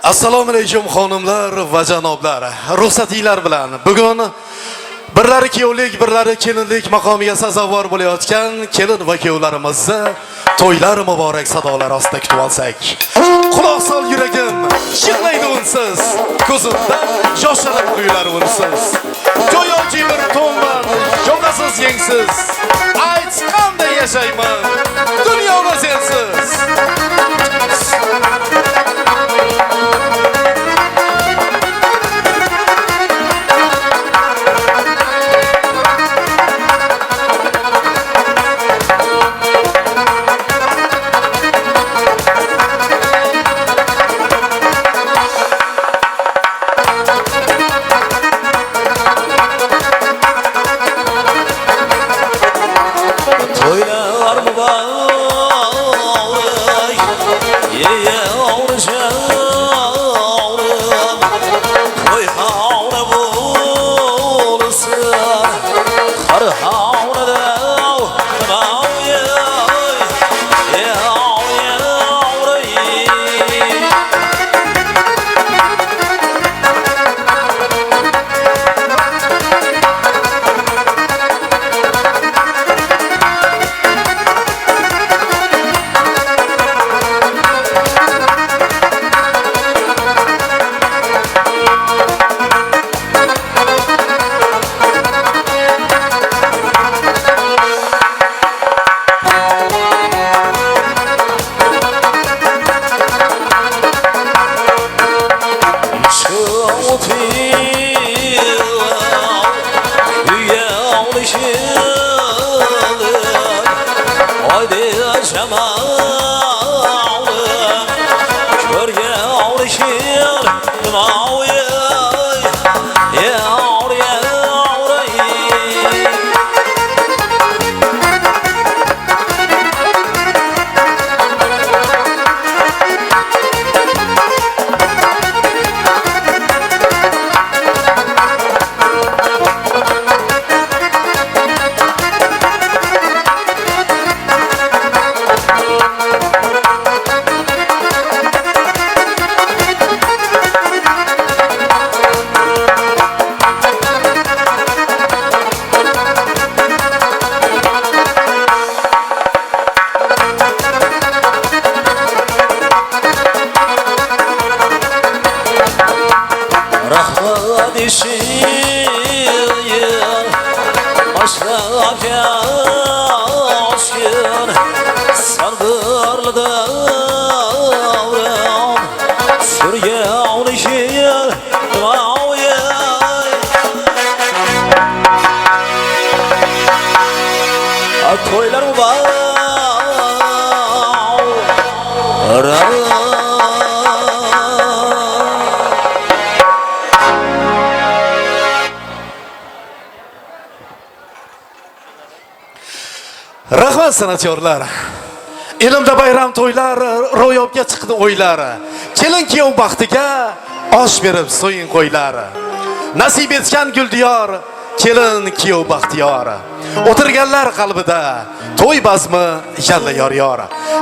Assalomu alaykum xonimlar va janoblar. Ruxsatinglar bilan bugun birlari kuyovlik, birlari kelinlik maqomiga sazovor bo'layotgan kelin va kuyovlarimizni to'ylar muborak sadolar ostida kutib olsak. Quloq sol yuragim, yig'laydi unsiz, ko'zimda yoshlanib quyular unsiz. Go'yoki bir to'nman, yo'qasiz yengsiz. Ayt qanday yashayman, dunyoda sensiz. Toylar Rahmat sanatyorlar. Elimda bayram to'ylar, ro'yobga chiqdi o'ylar. Kelin kuyov baxtiga osh berib so'ying qo'ylar. Nasib etgan guldiyor, kelin kuyov baxtiyor. O'tirganlar qalbida to'y bazmi yalla yor.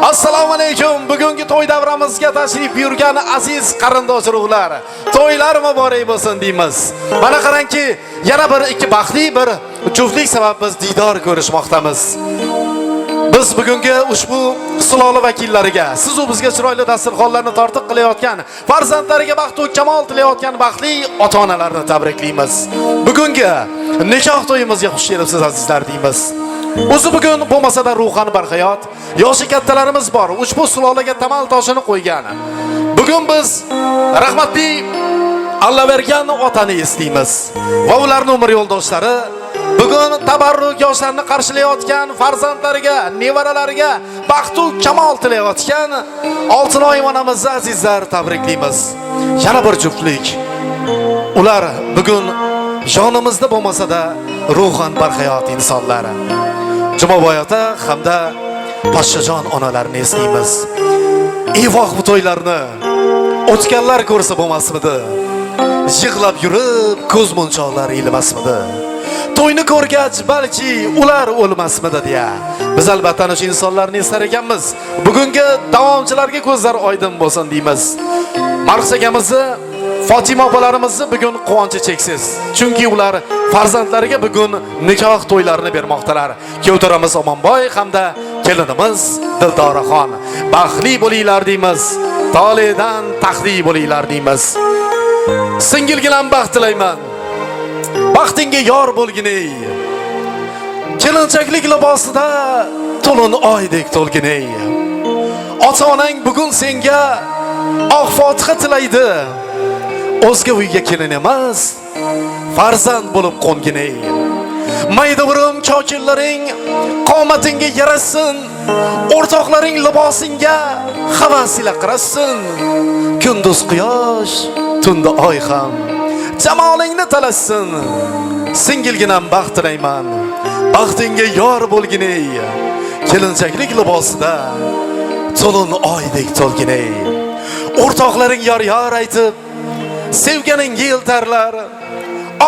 Assalomu alaykum. Bugungi to'y davramizga tashrif buyurgan aziz qarindosh urug'lar. To'ylar muborak bo'lsin deymiz. Mana qarangki, yana bir ikki baxtli bir juftlik sabab biz diydor ko'rishmoqdamiz. Biz bugungi ushbu sulola vakillariga, siz u bizga chiroyli dasturxonlarni tortiq qilayotgan, farzandlariga baxt va kamol tilayotgan baxtli ota-onalarni tabriklaymiz. Bugungi nikoh to'yimizga xush kelibsiz azizlar deymiz. O'zi bugun bo'lmasa-da ruhan barhayot, yoshi kattalarimiz bor. Ushbu sulolaga tamal toshini qo'ygan. Bugun biz rahmatli Allobergan otani eslaymiz va ularning umr yo'ldoshlari bugun tabarruk yoshlarni qarshilayotgan farzandlariga, nevaralariga baxt va kamol tilayotgan Oltinoy onamizni azizlar tabriklaymiz. Yana bir juftlik. Ular bugun yonimizda bo'lmasa-da ruhan barhayot insonlar. Jumaboy ota hamda Poshshajon onalarni eslaymiz. Evoh bu to'ylarni o'tganlar ko'rsa bo'lmasmidi? Yig'lab yurib ko'z munchoqlari ilmasmidi? To'yni ko'rgach balki ular o'lmasmidi deya. Biz albatta ana shu insonlarni eslar ekanmiz. Bugungi davomchilarga ko'zlar oydin bo'lsin deymiz. Marx akamizni, Fatima opalarimizni bugun quvonchi cheksiz. Chunki ular farzandlariga bugun nikoh to'ylarini bermoqdalar. Kuyovlarimiz Omonboy hamda kelinimiz Dildoraxon. Baxtli bo'linglar deymiz. Toledan taxtli bo'linglar deymiz. Singilgilam baxt tilayman. Baxtingga yor bo'lginey. Kelinchaklik libosida to'lin oydek to'lginey. Ota-onang bugun senga oq fotiha tilaydi. O'zga uyga kelin emas, farzand bo'lib qo'nginey. Mayda birim kokillaring qomatingga yarasin, o'rtoqlaring libosingga havas ila qarasin. Kunduz quyosh, tunda oy ham jamolingni talassin. Singilginam baxt tilayman. Baxtingga yor bo'lginey. Kelinchaklik libosida to'lin oydek to'lginey. O'rtoqlaring yor aytib sevganing yiltarlar.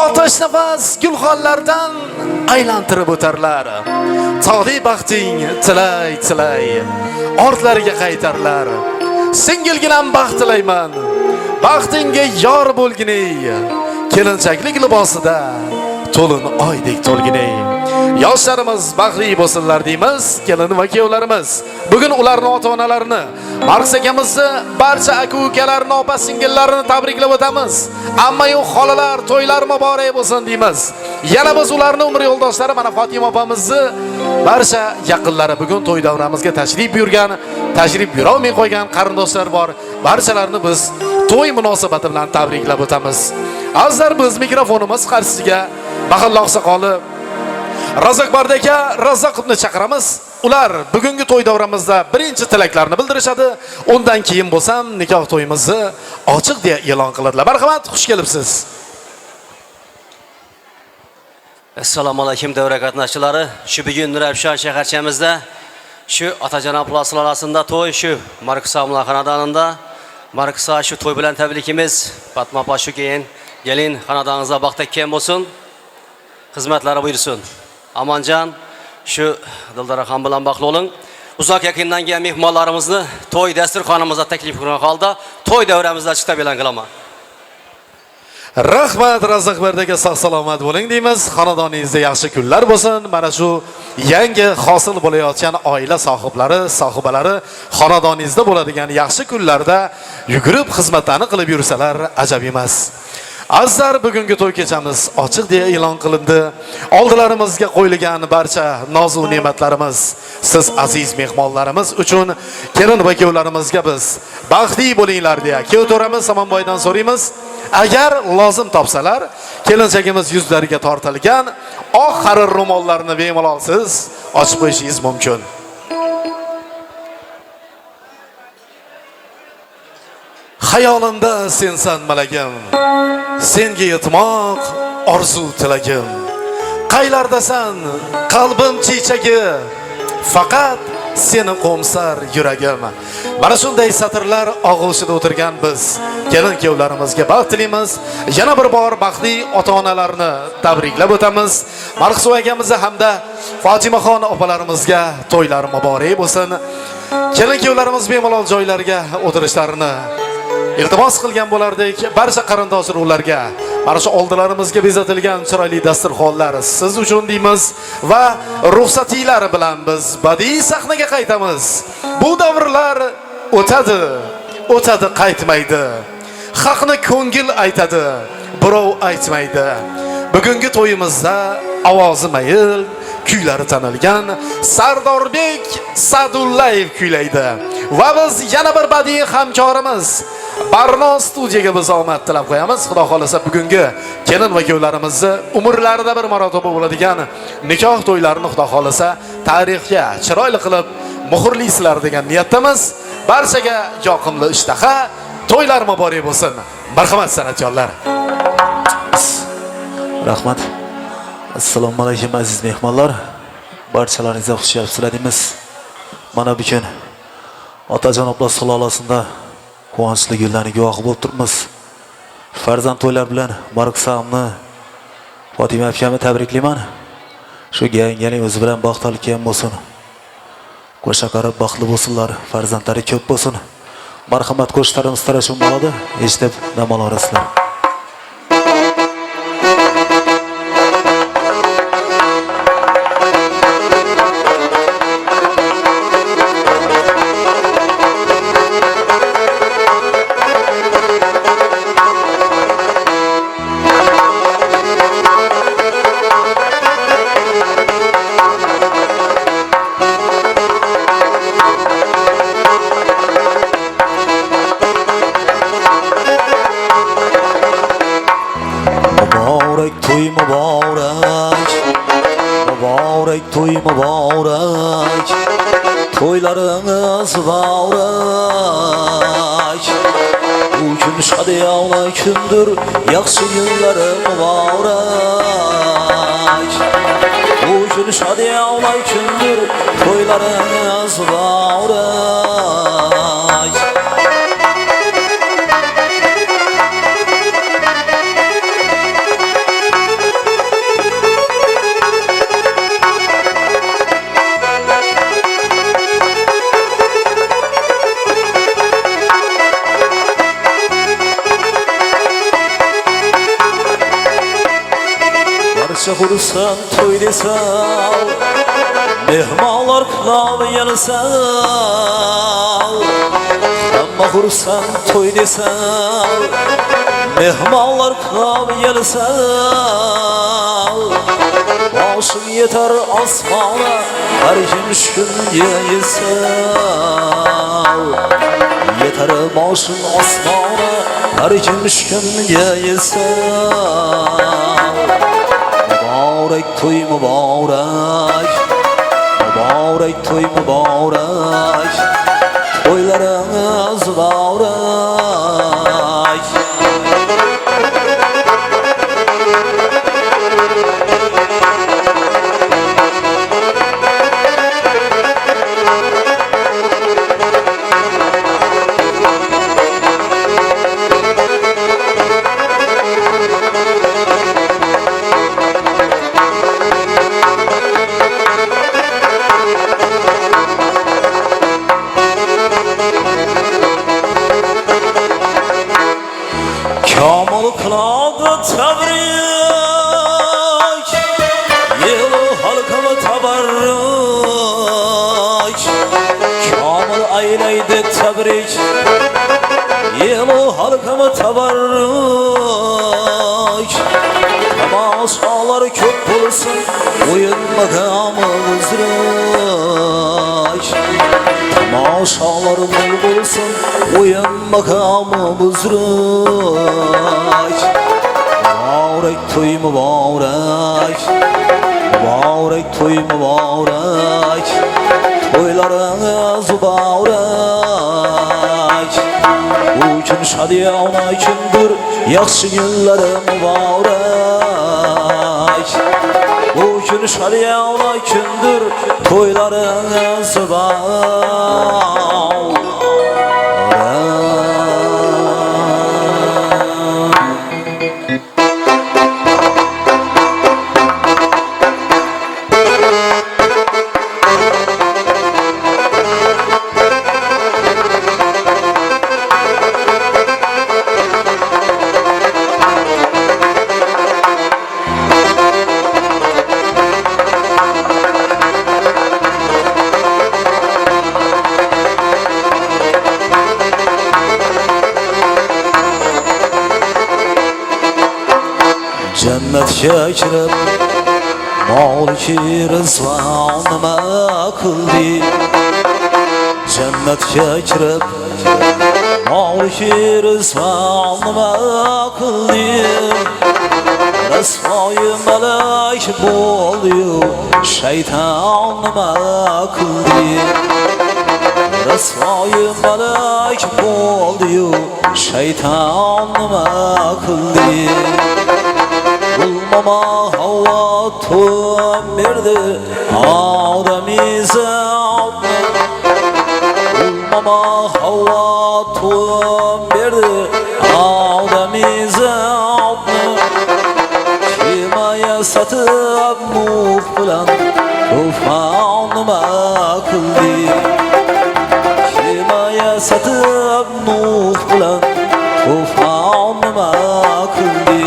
Otash nafas gulxonlardan aylantirib o'tarlar. Toli baxting tilay ortlariga qaytarlar. Singilginam baxt tilayman. Baxtingga yor bo'lginey. Kelinchaklik libosida to'lin oydek to'lginey. Yoshlarimiz baxtli bo'lsinlar deymiz, kelin va kuyovlarimiz. Bugun ularning ota-onalarini, Marx akamizni, barcha aka-ukalarni, opa-singillarini tabriklab o'tamiz. Amma-yu xolalar to'ylar muborak bo'lsin deymiz. Yana biz ularning umr yo'ldoshlari mana Fatima opamizni barcha yaqinlari bugun to'y davramizga tashrif buyurgan, tashrif buyurolmay qo'ygan qarindoshlar bor. Barchalarni biz to'y munosabati bilan tabriklab o'tamiz. Azizlar, biz mikrofonimiz qarshisiga Mahalla oqsoqoli Razakbard aka Razaqovni chaqiramiz. Ular bugungi to'y davramizda birinchi tilaklarni bildirishadi. Undan keyin bo'lsam nikoh to'yimizni ochiq deya e'lon qiladilar. Marhamat, xush kelibsiz. Assalomu alaykum davra qatnashchilari. Shu bugun Nurafshon shaharchamizda shu otajonoblar sulolasinda to'y shu Marksamlar xonadonida Marksa shu to'y bilan tabrikimiz. Fatma opa shu keyin gelin xonadoningizda baxtli bo'lsin. Xizmatlari buyursin. Amonjon, shu Dildoraxon bilan baxtli bo'ling. Uzoq yaqindan kelgan mehmonlarimizni to'y dasturxonimizda taklif qilgan holda to'y davramizda chiqib e'lon qilaman. Rahmat, Razaqbard aka, sog' salomat bo'ling deymiz. Xonadoningizda yaxshi kunlar bo'lsin. Mana shu yangi hosil bo'layotgan oila sohibalari xonadoningizda bo'ladigan yaxshi kunlarda yugurib xizmatlarni qilib yursalar ajab emas. Azizlar, bugungi to'y kechamiz ochiq deya e'lon qilindi. Oldilarimizga qo'yilgan barcha nozu ne'matlarimiz siz aziz mehmonlarimiz uchun, kelin va kuyovlarimizga biz baxtli bo'linglar deya kuyovlarimiz Omonboydan so'raymiz. Agar lozim topsalar, kelinchagimiz yuzlariga tortilgan oq xarir ro'mollarni bemalol siz ochib qo'yishingiz mumkin. Hayolimda sensan malagim, senga yetmoq orzu tilagim. Qaylardasan qalbim chechagi, faqat seni qo'msar yuragim. Mana shunday satrlar og'ushida o'tirgan biz kelin kuyovlarimizga baxt tilaymiz. Yana bir bor baxtli ota-onalarni tabriklab o'tamiz. Marxso akamiz hamda Fotimaxon opalarimizga to'ylar muborak bo'lsin. Kelin kuyovlarimiz bemalol joylariga o'tirishlarini iltimos qilgan bo'lardik. Barcha qarindosh urug'larga mana shu oldilarimizga bezatilgan chiroyli dasturxonlar siz uchun deymiz va ruxsatinglar bilan biz badiiy sahnaga qaytamiz. Bu davrlar o'tadi qaytmaydi. Haqni ko'ngil aytadi, birov aytmaydi. Bugungi to'yimizda ovozi mayil, kuylari tanilgan Sardorbek Sadullayev kuylaydi. Va biz yana bir badiiy hamkorimiz Barno studiyaga biz omad tilab qo'yamiz. Xudo xolasa bugungi kelin va kuyovlarimizni umrlarida bir marotaba bo'ladigan nikoh to'ylarini xudo xolasa tarixga chiroyli qilib muhrlaysizlar degan niyatdamiz. Barchaga yoqimli ishtaha, to'ylar muborak bo'lsin. Marhamat san'atkorlar. Rahmat. Assalomu alaykum aziz mehmonlar. Barchalaringizga xush kelibsizlar deymiz. Mana bugun otajonoblar sulolasida quvonchli kunlarga guvoh bo'lib turibmiz. Farzand to'ylar bilan Marksamni, Fatima akamni tabriklayman. Shu yangining o'zi bilan baxtli bo'lsin. Qo'sha qarab baxtli bo'lsinlar, farzandlari ko'p bo'lsin. marhamat qo'shiqlarimiz tarashib bo'ladi. Eshitib dam olasizlar. Toy mübarek, toylarınız mübarek. Bu gün şadiyana gündür, yaxşı günleri mübarek. Bu gün şadiyana gündür, toylarınız mübarek. Hursan toy desal, mehmanlar kılav yanısal. Ama hursan toy desal, mehmanlar kılav yanısal. Başım yeter asmana, her gün şünye yesal. Yeter başım asmana, her gün şünye yesal. Mübarek toy mübarek, mübarek toy mübarek, toylarınız mübarek. Kamal kıladı tebrik, yılı halkımı tabarruk. Kamal ayleydi tebrik, yılı halkımı tabarruk. Temaşalar köp bulsun, oyun makamımız rük. Temaşalar bol bulsun, oyun makamımız rük. Mübarek toy mübarek, mübarek toy mübarek, toylarınız mübarek. Bu gün şadiyana gündür, yaxşı günleri mübarek. Bu gün şadiyana gündür, toylarınız mübarek. Cennetke kirib, maliki rizvan nima qildi? Cennetke kirib, maliki rizvan nima qildi? Rasvoyi malak bo'ldi-yu, shayton nima qildi? Rasvoyi malak bo'ldi-yu, shayton nima qildi? Bulmama hava tuğum verdi Adem'izatını. Bulmama hava tuğum verdi Adem'izatını. Kimaya satıp muhbilen tufanıma kıldı. Kimaya satib Nuh bilan tufon nima qildi?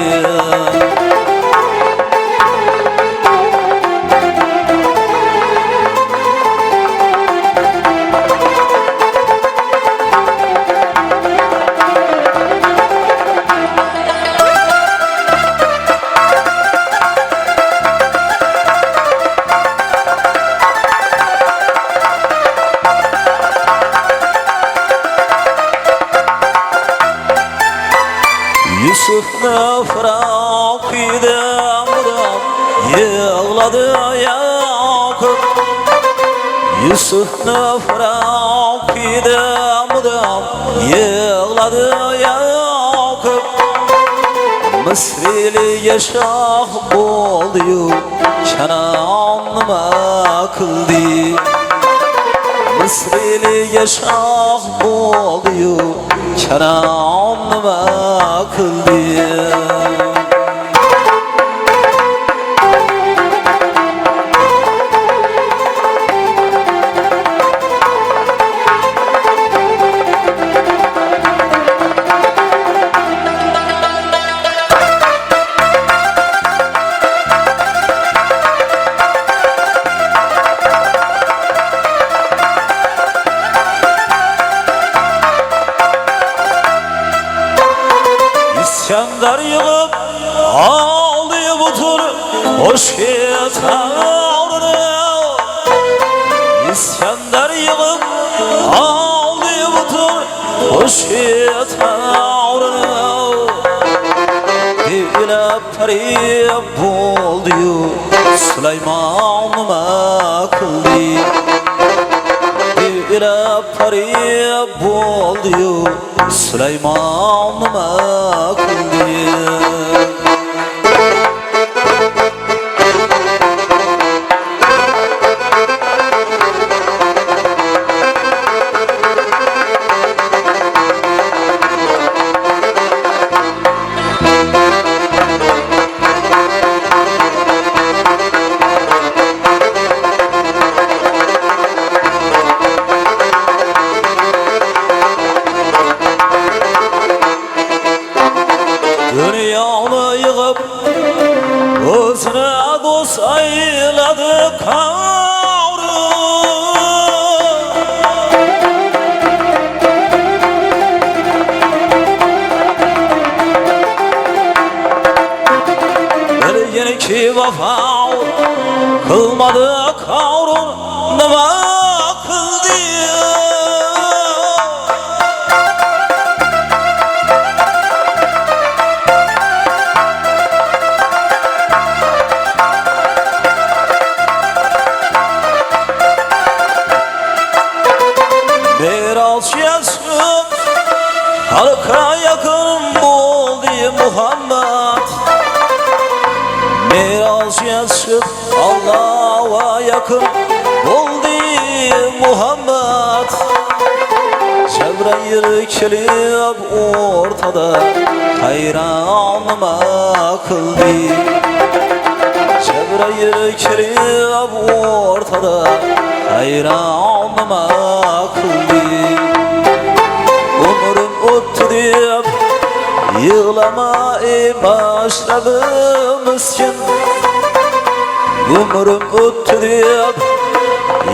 Yusuf'na Firavun kıydımdan yığladı Yakup. Yusuf'na Firavun kıydımdan yığladı Yakup. Mısriliye şah boldu Kenan nima qildi? Mısriliye şah boldu Kenan nima qildi? İskender yığıp aldı bütün hoş tavrını. İskender yığıp aldı bütün hoş tavrını. Dile perip buldu Süleyman nima qildi? Dile perip buldu Süleyman nima qildi? Dünyani yığıp özüne dost ayladı kavru. Bir ki vefa kılmadı kavru nima qildi? Biraz yaşım halka yakın buldu Muhammed. Biraz yaşım Allah'a yakın buldu Muhammed. Cebrail kelib ortada hayran nima qildi? Cebrail kelib ortada hayran nima qildi? Umrim o'tdi deb yig'lama ey boshlabi miskin. Umrim o'tdi deb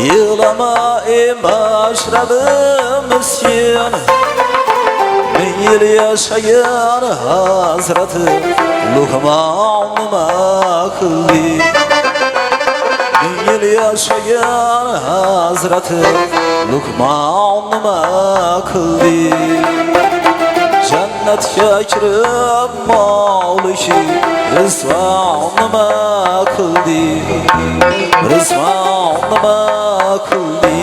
yig'lama ey boshlabi miskin. Bin yil yaşayan Hazreti Luqman nima qildi? Bin yil yaşayan Hazreti Luqman nima qildi? Jannatga kirib Mavliki Rizvon nima qildi? Rizvon nima qildi?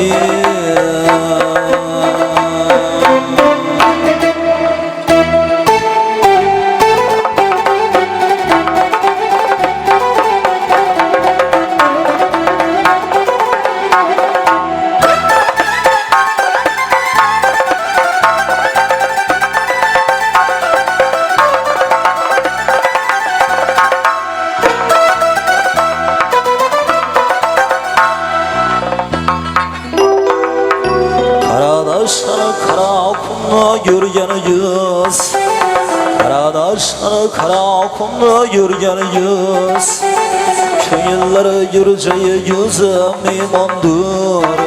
Karadaşlar yurganimiz Qaradaşlar qara qumda yurganimiz Ko'ngillari yurjayi yuzim imondir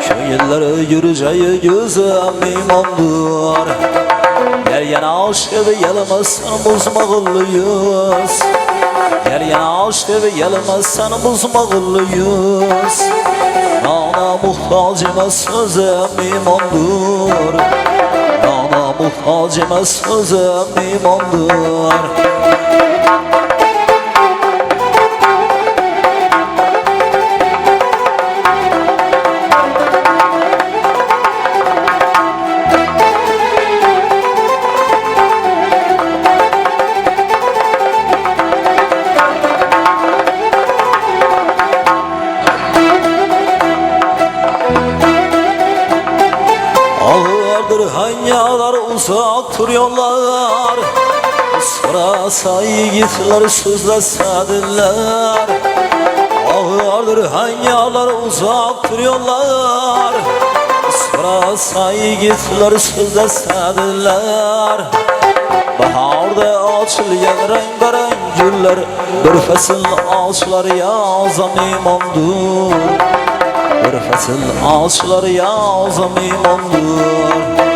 Ko'ngillari yurjayi yuzim imondir Yana aşkı yalımazsan buzmağıllıyız Yana aşkı yalımazsan buzmağıllıyız Nana muhtaç emas sözüm imandır Nana muhtaç emas sözüm imandır Hanyalar uzaktır yollar Sorasa yiğitler sözlesedinler Ağırdır hanyalar uzaktır yollar Sorasa yiğitler sözlesedinler Baharda açılgan rengarenk güller Bir fasıl ağaçlar yazam imandır Bir fasıl ağaçlar yazam imandır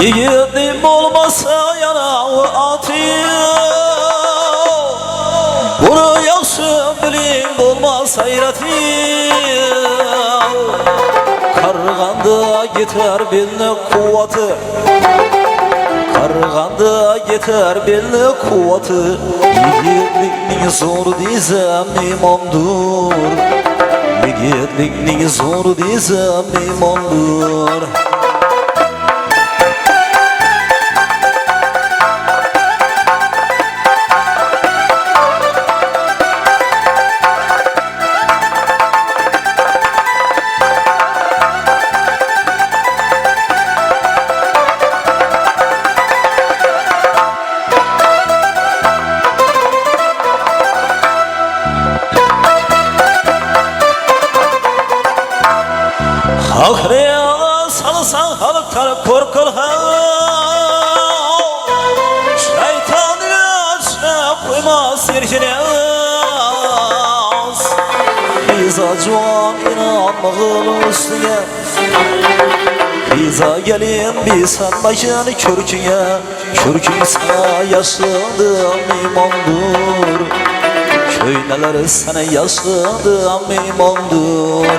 Yiğidim olmasa yanağı atıyor Bunu yaxşı bilin olmaz hayratıyor Karganda yeter beline kuvveti Karganda yeter beline kuvveti Yiğitliknin zor dizem imandır Yiğitliknin zor dizem imandır Akriyana salsan halıklar korkul Şeytanı açına koymaz yerkiniz Biza cuan inanmağın üstüne Biza gelin bir sanmayın körküne Körkün sana yaşadığım imandır Köyneler sana yaşadığım imandır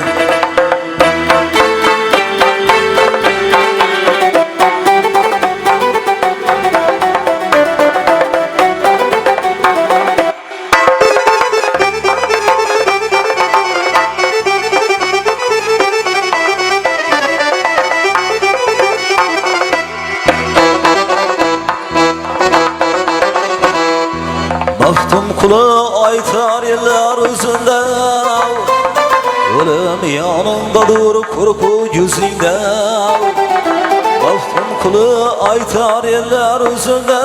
Baktım kula aytar yerler üzünde Ölüm yanındadır korku yüzünde Baktım kula aytar yerler üzünde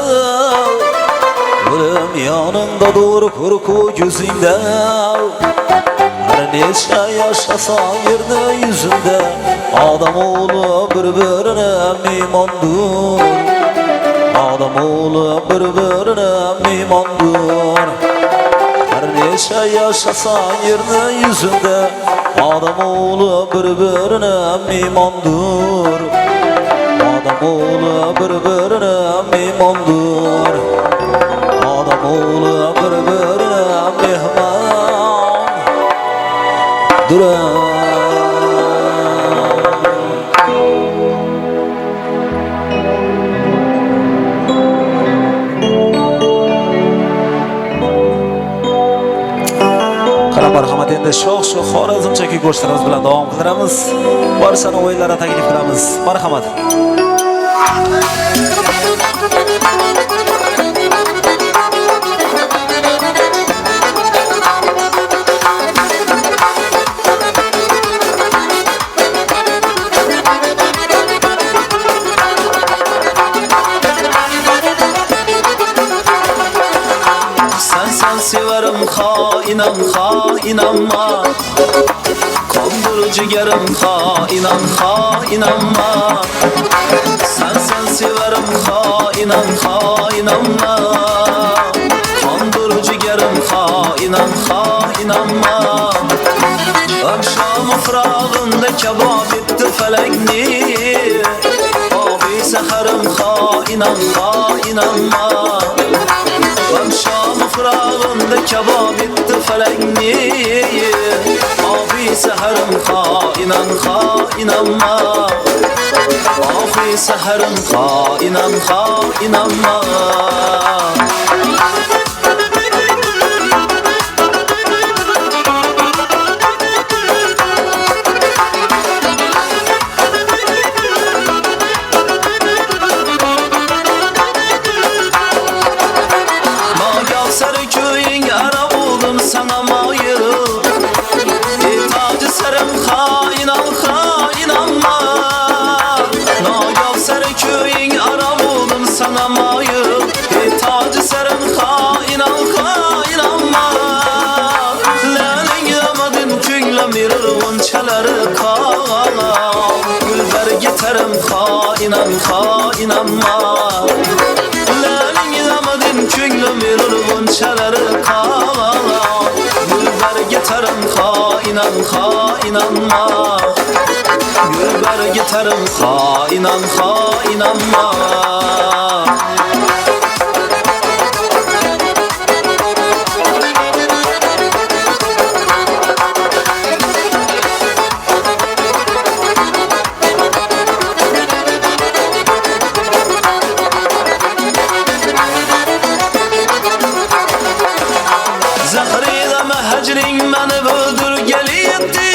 Ölüm yanındadır korku yüzünde Her neçe yaşasan yerine yüzünde Adam oğlu birbirine imandır Adam oğlu birbirine imandır Her neçe yaşasan yerine yüzünde Adam oğlu birbirine imandır Adam oğlu birbirine imandır Adam oğlu birbirine mehman durar marhamat endi sho'x xorazmchaki go'shtlarimiz bilan davom qilamiz. Barchani o'yinlarga taklif qilamiz. Marhamat. inanma. Kandır ciğerim inanma. Sen severim inanma. Kandır ciğerim inanma. Akşam fırağında kebap etti felekni. Abi seherim inanma. Akşam fırağında kebap etti felekni. Abi seherim inanma. Abi seherim inanma. Sana mayır tacı sarım inanma. Nagav sarı köyün ara buldum sana mayır tacı sarım inanma. Lenin yamadın küyle mirir unçaları kala. Gülber giterim inanma. Lenin yamadın küyle mirir unçaları kala. Gitarım inanma. Gülber gitarım inanma. Zahriyle mehecrin beni böldür geliyetti.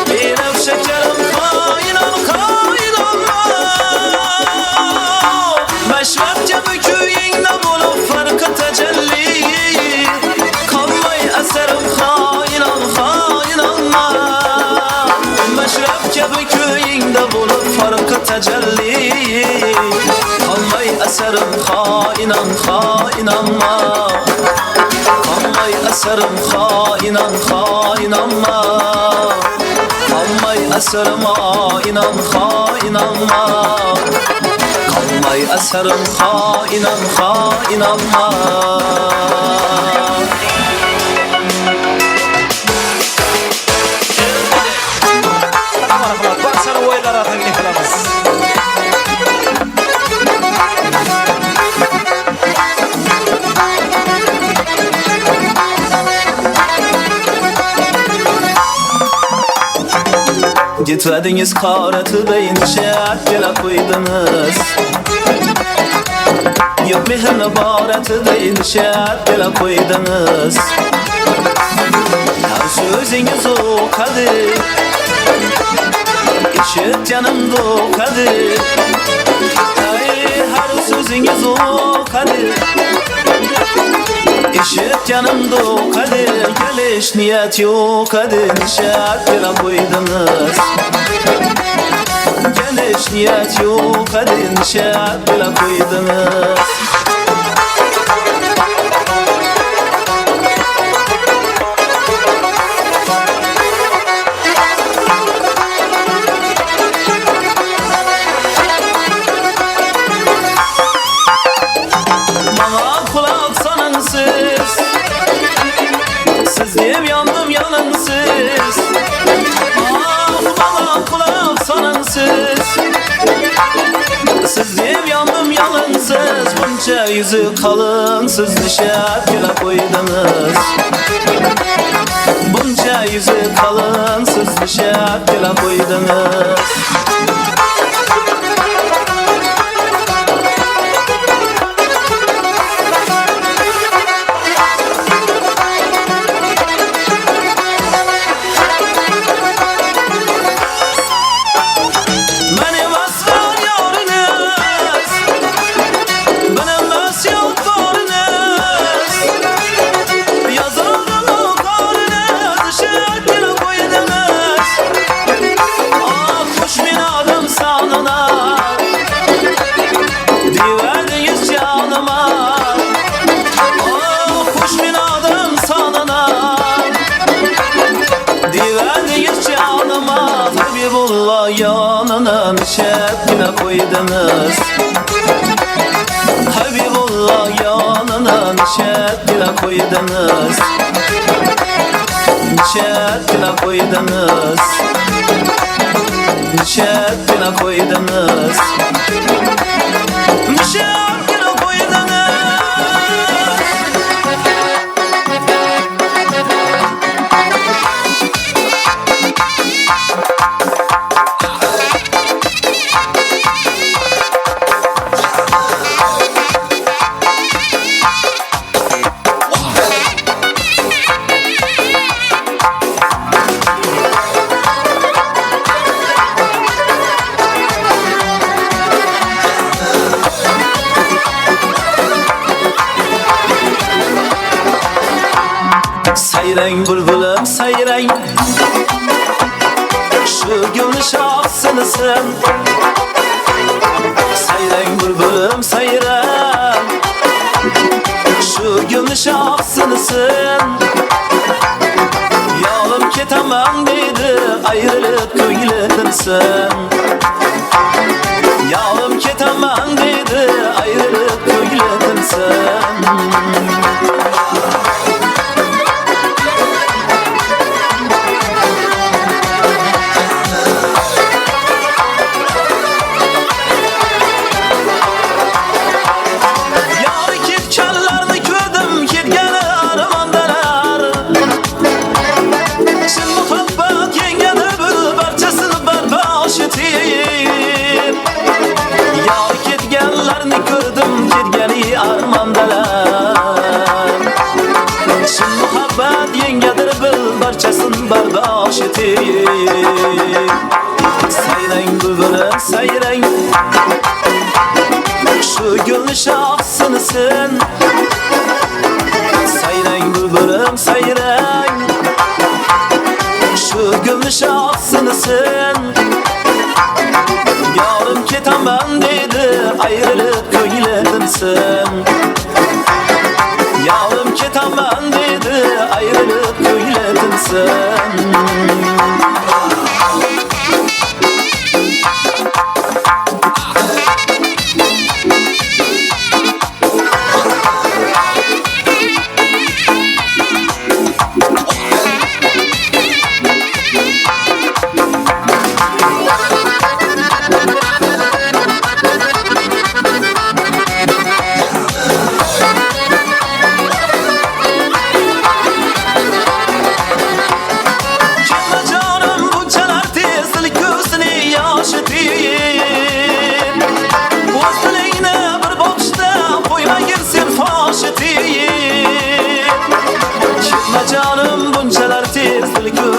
İrem şekerim inanma. Meşrepçe büküyünde bulup farkı tecelli. Kalmay eserim inanma. Meşrepçe büküyünde bulup farkı tecelli. Kalmay eserim inanma. Kalmay eserim inanma. Kalmay eserim inanma. Kalmay eserim inanma. Bak sana oylara teklif edemez. Gitmediniz karatı beyin şehat gele koydunuz. Yok mihirne baratı beyin şehat gele koydunuz. Her sözünüz o kadir. İşit yanımda o kadir. Her sözünüz o kadir. İşit yanımda o kadir. Geliş niyet yok kadir. Şehat gele koydunuz. Geliş niyet yok kadir. Şehat gele koydunuz. Bana kulak sanın siz. Siz diyeyim yandım yanınsız. Bana kulak sanın siz. Siz diyeyim yandım yanınsız. Bunca yüzü kalınsız nişat gele koydunuz. Bunca yüzü kalınsız nişat gele koydunuz. Push me koydunuz Habibullah yanına nişetine koydunuz Nişetine koydunuz Nişetine koydunuz Nişetine koydunuz Sayrang bülbülüm sayrang Şu gümüş ağzınısın Sayrang bülbülüm sayrang Şu gümüş ağzınısın Yolum ketemem dedi ayrılıp köyletinsin Yolum ketemem dedi ayrılıp köyletinsin bardaş eteyim Sayrang bülbülüm sayrang Şu gülüş ağzınısın Sayrang bülbülüm sayrang Şu gülüş ağzınısın Yarım ketemem dedi ayrılıp köyletinsin Yarım ketemem dedi ayrılıp köyletinsin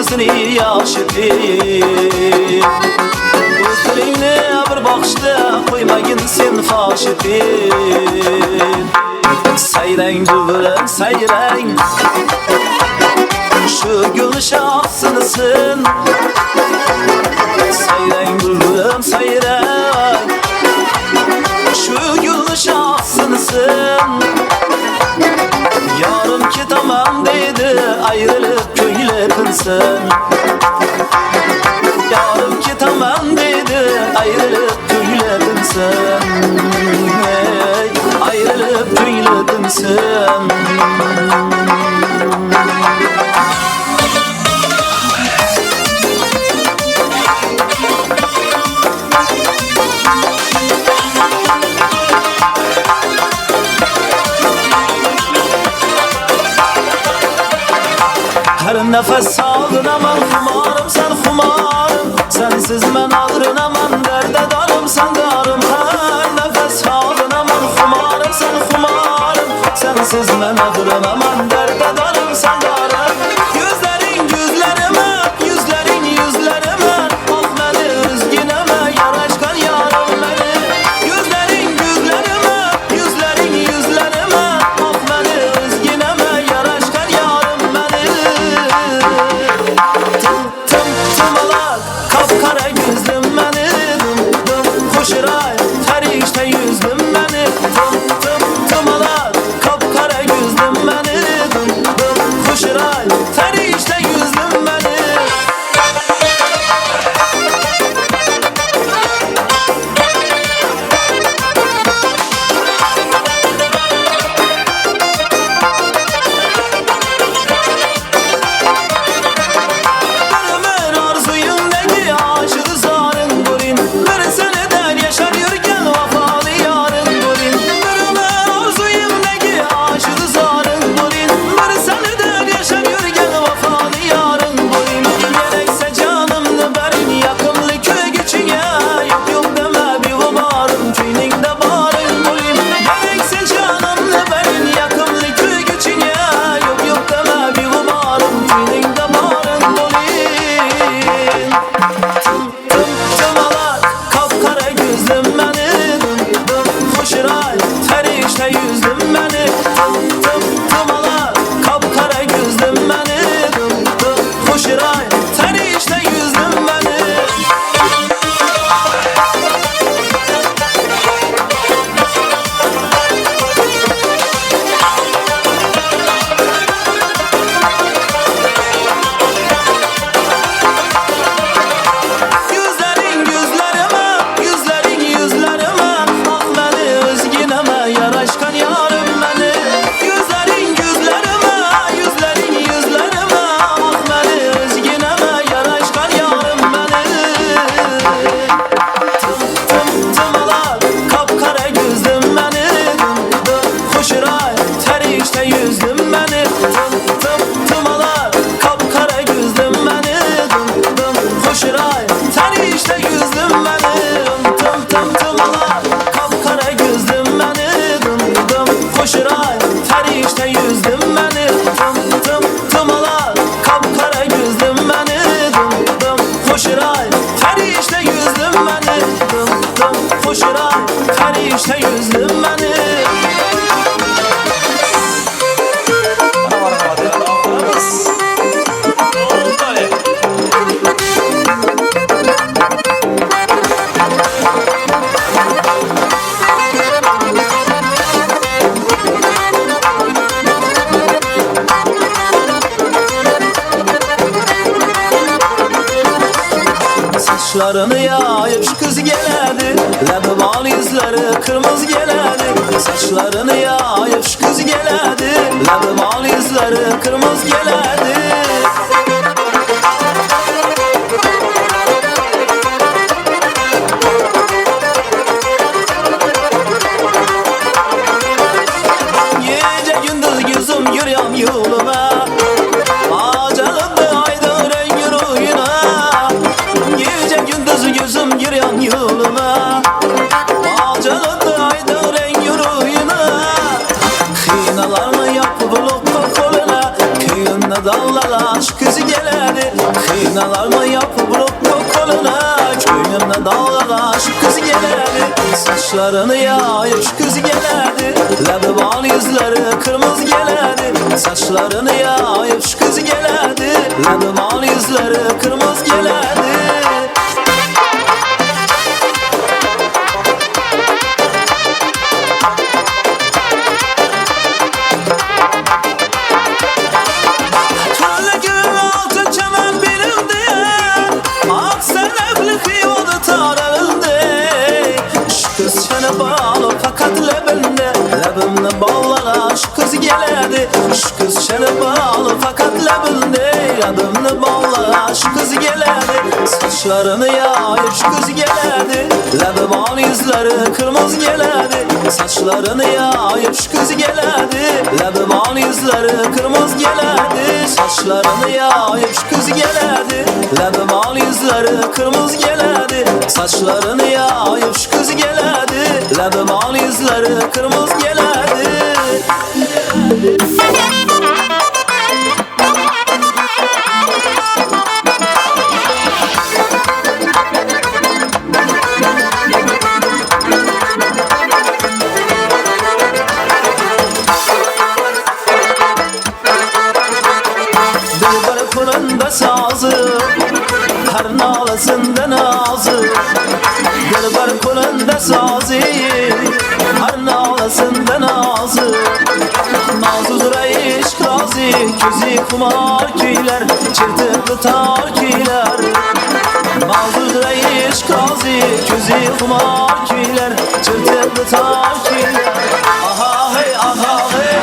Gözünü yaş edip Gözlerine bir bakışta koymayın sen faş edip Sayrang bülbülüm sayrang Şu gülüş ağzınısın Sayrang bülbülüm sayrang Şu gülüş ağzınısın Yarım ketemem dedi ayrılıp köyletinsin Yarım ketemem dedi ayrılıp köyletinsin Ayrılıp köyletinsin Her nefes aldın aman kumarım sen kumarım Sensiz men ağrın aman derde darım sen darım Her nefes aldın aman kumarım sen kumarım Sensiz men ağrın aman derde darım sen darım Yüzlerin yüzlerime, yüzlerin yüzlerime Bak beni üzgüneme, yaraşkan yarım beni Yüzlerin yüzlerime, yüzlerin yüzlerime Bak beni üzgüneme, yaraşkan yarım beni Tımalak kapkara yüzlüm beni Kuşuray ferişte yüzlüm beni Tımalak kapkara yüzlüm beni Saçlarını yayıp şu kız geledi, lebi bal yüzleri kırmızı geledi. Saçlarını yayıp şu kız geledi, lebi bal yüzleri kırmızı geledi. Gece gündüz gözüm yürüyorum yoluma, acalıdı aydır en yürüyüne. Gece gündüz gözüm yürüyorum yoluma, acalıdı aydır en yürüyüne. Kıynalarını yapıp lokma koluna, köyünde dallala şu kızı geledi. Kıynalarını yapıp lokma koluna, köyünde dallala şu kızı geledi. Saçlarını yayıp şu kızı geledi, lebi bal yüzleri kırmızı geledi. Saçlarını yayıp şu kızı geledi, lebi bal yüzleri kırmızı geledi. Fakat lebinde, lebimde ballara şu kız geledi. Şu kız şöyle bağlı fakat lebinde, lebimde ballara şu kız geledi. Saçlarını yayıp şu kız geledi, lebi bal yüzleri kırmızı geledi. Saçlarını yayıp şu kız geledi, lebi bal yüzleri kırmızı geledi. Saçlarını yayıp şu kız geledi, lebi bal yüzleri kırmızı geledi. Saçlarını yayıp şu kız geledi, lebi bal yüzleri kırmızı geledi. Dilber kulunda sazı, her nalasında nazı. Dilber kulunda sazı, her nalasında nazı. Nazıdır eşk razı, közü kumar köyler, çırtıp tutar köyler. Nazıdır eşk razı, közü kumar köyler, çırtıp tutar köyler. Aha hey, aha hey,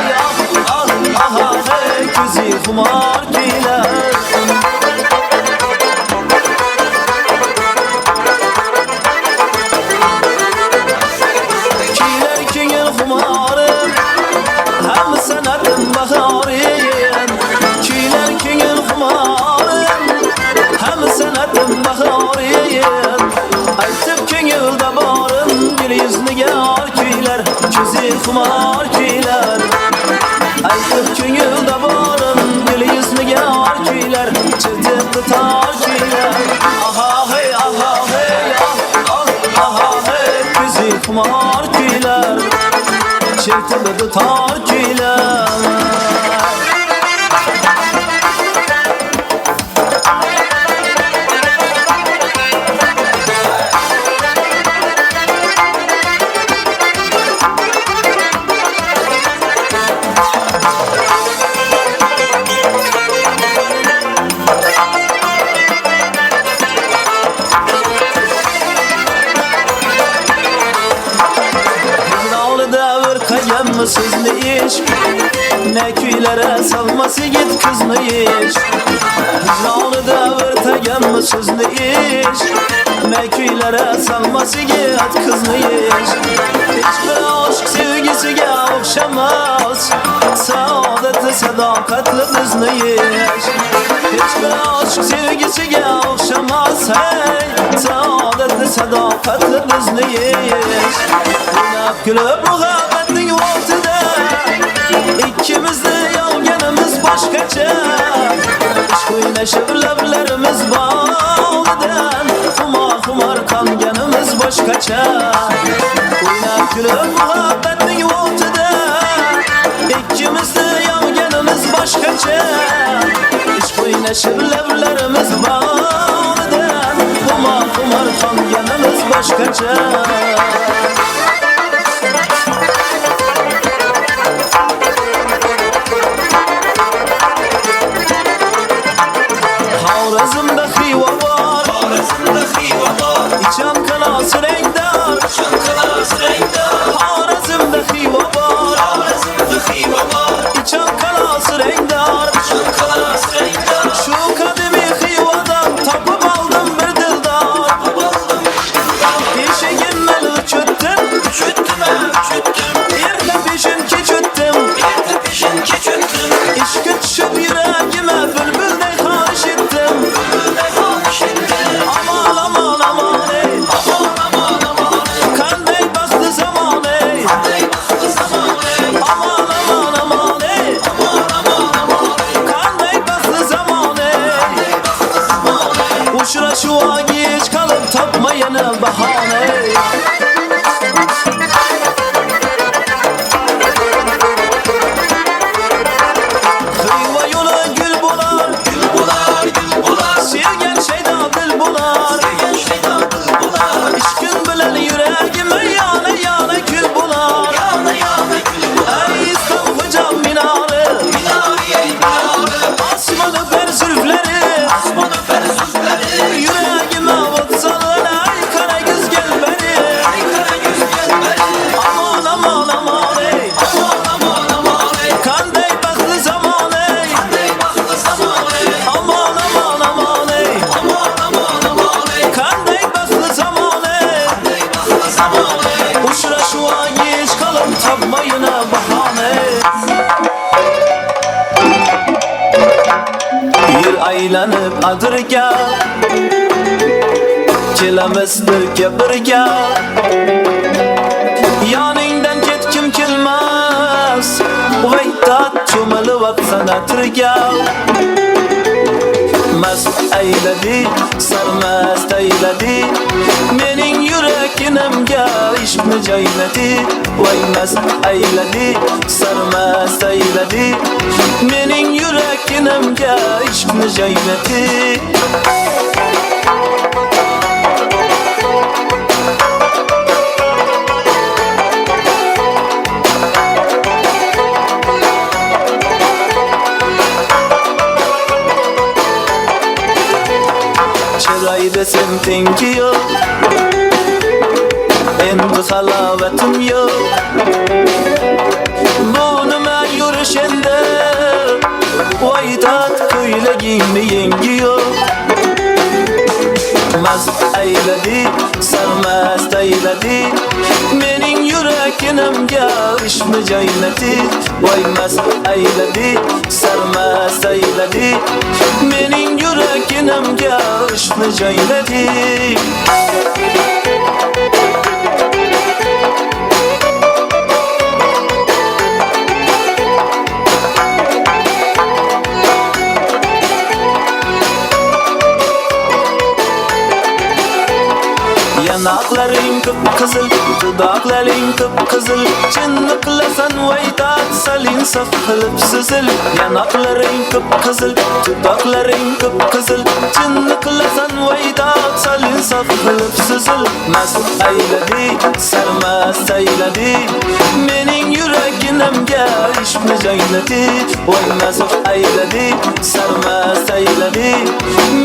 ah, ah, aha hey, közü kumar köyler. Köyler köyün kumarı, hem sanatın baharıyım. Köyler köyün kumarı, hem sanatın baharıyım. Aytıp köyülde barım, gül yüzünü gel köyler, közü kumar köyler. Aytıp köyülde barım, gül yüzünü gel köyler, çırtıp tutar köyler. Aha hey, aha hey, ah, ah, aha hey, közü kumar köyler, çırtıp tutar köyler. Sizni iş, ne köylere salması git kızını iş. Hicranı devir tegem sizni iş, ne köylere salması git kızını iş. Hiçbir aşk sevgisiga okşamaz, saadetli sadakatli bizni iş. Hiçbir aşk sevgisiga okşamaz, hey, saadetli sadakatli bizni iş. Oynab kulib muhabbetning ortida, ikkimizni yolganimiz boshqacha. Ishq o'ynashib lablarimiz bog'idan, xumor qonganimiz boshqacha. O'ynab kulib muhabbetning ortida, ikkimizni yolganimiz boshqacha. Ishq o'ynashib lablarimiz bog'idan, xumor qonganimiz boshqacha. Xorazmda xiva bor, kalıp tapmayana bahane. Kıyva yola gül bular, gül bular, gül bular. Sevgen şeyda dil bular, sevgen şeyda dil bular. İşkın bilen yüreğime yana yana kül bular, yana yana kül bular. Ey İstanbul cam minare, minare ey minare. Asmanı fer zülfleri, asmanı fer zülfleri. Yüreğime vatsalın ay kara göz gel beni, ay kara göz gel beni. Aman aman aman ey, aman aman aman ey. Kanday baklı zaman ey, kanday baklı zaman ey. Aman aman aman ey, aman aman aman ey. Kanday baklı zaman ey, kanday baklı zaman ey. Uçraşuğa geç kalıp tapmayına bahane. Bir aylanıp adırga kelemizdir birga. Yoningdan ketkim kelmas Vaytat cho'milib otsan atirga. Mast ayladi, sarmast ayladi, mening yuraginimga ishqni joyladi. Voy mast ayladi, sarmast ayladi, mening yuraginimga ishqni joyladi. Çırayda sen tenki yok, endi halovatim yok. Bu nima yurishingda Vaytat ko'ylagingni yengi yok. Mast ayladi, sarmast ayladi, mening yuraginimga ishqni joyladi. Voy mast ayladi, sarmast ayladi, mening yuraginimga ishqni joyladi. Yanaqlaring kıpkızıl, dudaqlaring kıpkızıl. Chinni qilasan vaytat, salin saf qilib sizil. Yanaqlaring kıpkızıl, dudaqlaring kıpkızıl. Chinni qilasan vaytat, salin saf qilib sizil. Mast ayladi, sarmast ayladi, mening yuraginimga ishqni joyladi. Voy mast ayladi, sarmast ayladi,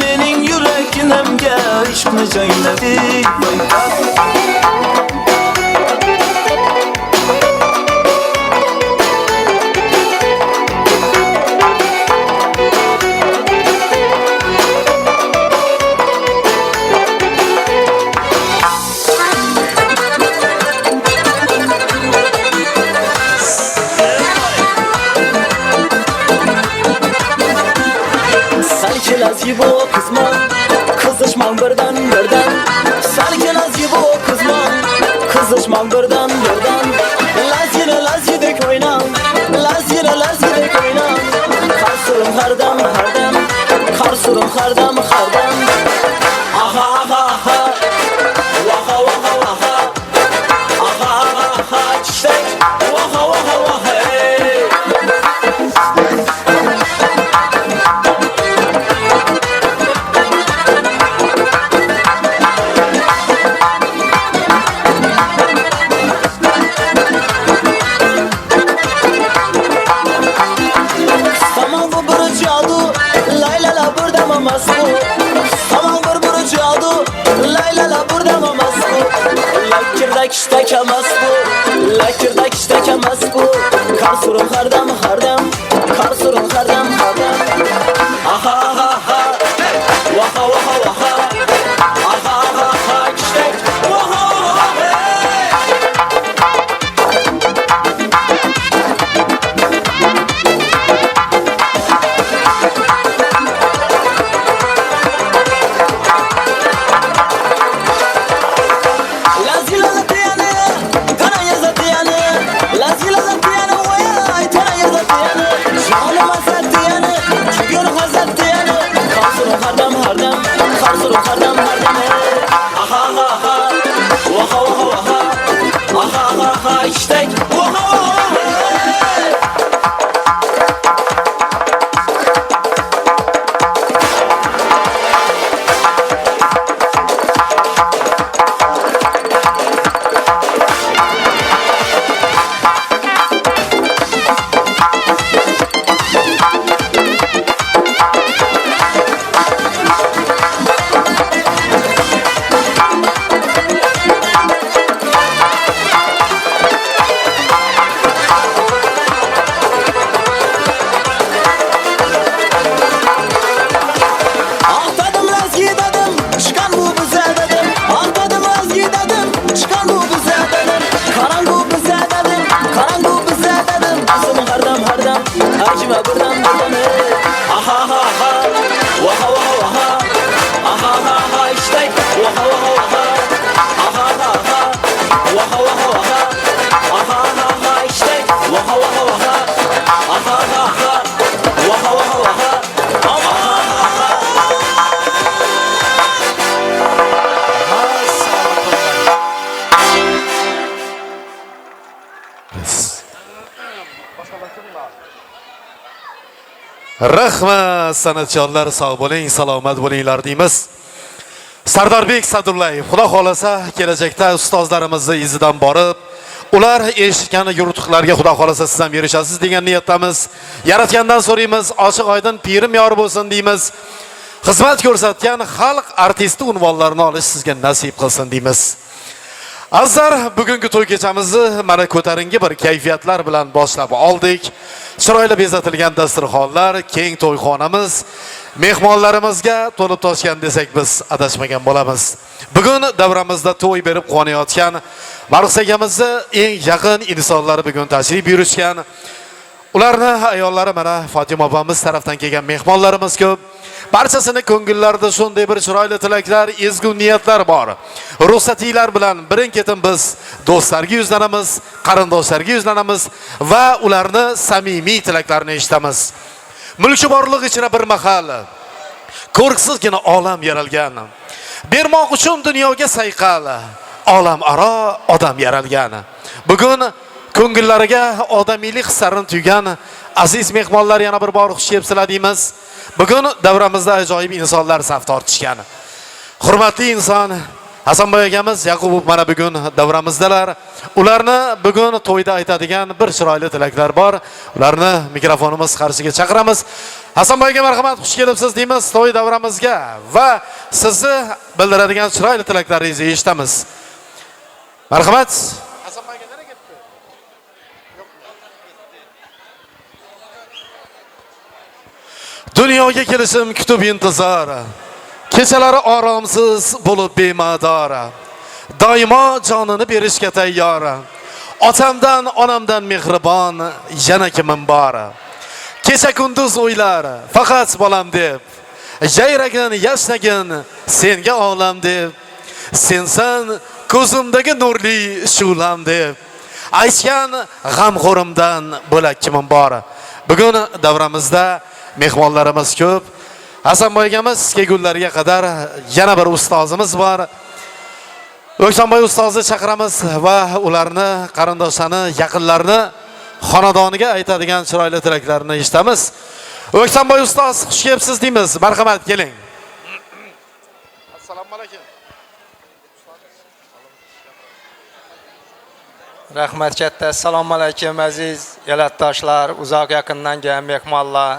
mening yuraginimga ishqni joyladi. Salkelaz gibi o kızman, kızışman birden birden. Salkelaz gibi o kızman, kızışman birden birden. Laz yedek oynan, laz yedek oynan. Karsurum hardam hardam, karsurum hardam hardam. Aha aha aha, vaha vaha vaha. Aha aha aha, çiçek, vaha vaha vaha. Lakirdak emas bu, lakirdak emas bu. Karsurum hardam hardam, karsurum hardam hardam. Aha aha aha, vaha vaha vaha. Aha aha aha, kiştek, vaha vaha hey. Lazila la piano, kana ya za piano. Lazila la piano, way, kana ya ishtak. Voha voha. Rahmat san'atkorlar, sog' bo'ling, salomat bo'linglar deymiz. Sardorbek Sadullayev, Xudo xolasa kelajakda ustozlarimizni izidan borib, ular eshitgan yurtuqlarga Xudo xolasa siz ham erishasiz degan niyatdamiz. Yaratgandan so'raymiz, ochiq oydin pirim yor bo'lsin deymiz. Xizmat ko'rsatgan xalq artisti unvonlarini olish sizga nasib qilsin deymiz. Azar bugungi to'y kechamizni mana ko'tarinki bir kayfiyatlar bilan boshlab oldik. Chiroyli bezatilgan dasturxonlar, keng to'yxonamiz, mehmonlarimizga to'lib toshgan desak biz adashmagan bo'lamiz. Bugun davramizda to'y berib quvonayotgan Marux akamizni eng yaqin insonlari bugun tashrif buyurishgan. Ularni ayollari mana Fatima opamiz tarafdan kelgan mehmonlarimiz ko'p. Barchasini ko'ngillarida shunday bir chiroyli tilaklar, ezgu niyatlar bor. Ruxsatinglar bilan birin-ketin biz do'stlarga yuzlanamiz, qarindoshlarga yuzlanamiz va ularni samimiy tilaklarini eshitamiz. Mulki borliq ichida bir mahal ko'rksizgina olam yaralgan. Bermoq uchun dunyoga sayqal, olam aro odam yaralgan. Bugun ko'ngillariga odamiylik hislarini tuygan aziz mehmonlar yana bir bor xush kelibsizlar deymiz. Bugun davramizda ajoyib insonlar saf tortishgan. Hurmatli inson Hasanboy akamiz Yaqubov mana bugun davramizdalar. Ularni bugun to'yda aytadigan bir chiroyli tilaklar bor. Ularni mikrofonimiz qarshiga chaqiramiz. Hasanboy aka marhamat, xush kelibsiz deymiz to'y davramizga va sizni bildiradigan chiroyli tilaklaringizni eshitamiz. Marhamat. Hasanboy aka nega ketdi? Dunyoga kelishim kutib intizor. Kechalari oromsiz bo'lib bemador. Doimo jonini berishga tayyor. Otamdan, onamdan mehribon yana kimim bor. Kecha kunduz o'ylar, faqat bolam deb. Jayragin, yashnagin senga olam deb. Sensan ko'zimdagi nurli shulam deb. Aytgan g'amxo'rimdan bo'lak kimim bor. Bugun davramizda mehmonlarimiz ko'p. Hasanboy akamiz kelgunlariga qadar yana bir ustozimiz bor. O'ksanboy ustozni chaqiramiz va ularni qarindoshlarini, yaqinlarini xonadoniga aytadigan chiroyli tilaklarini eshitamiz. O'ksanboy ustoz, xush kelibsiz deymiz. Marhamat, keling. Assalomu alaykum. Rahmat katta. Assalomu alaykum aziz elatdoshlar, uzoq yaqindan kelgan mehmonlar.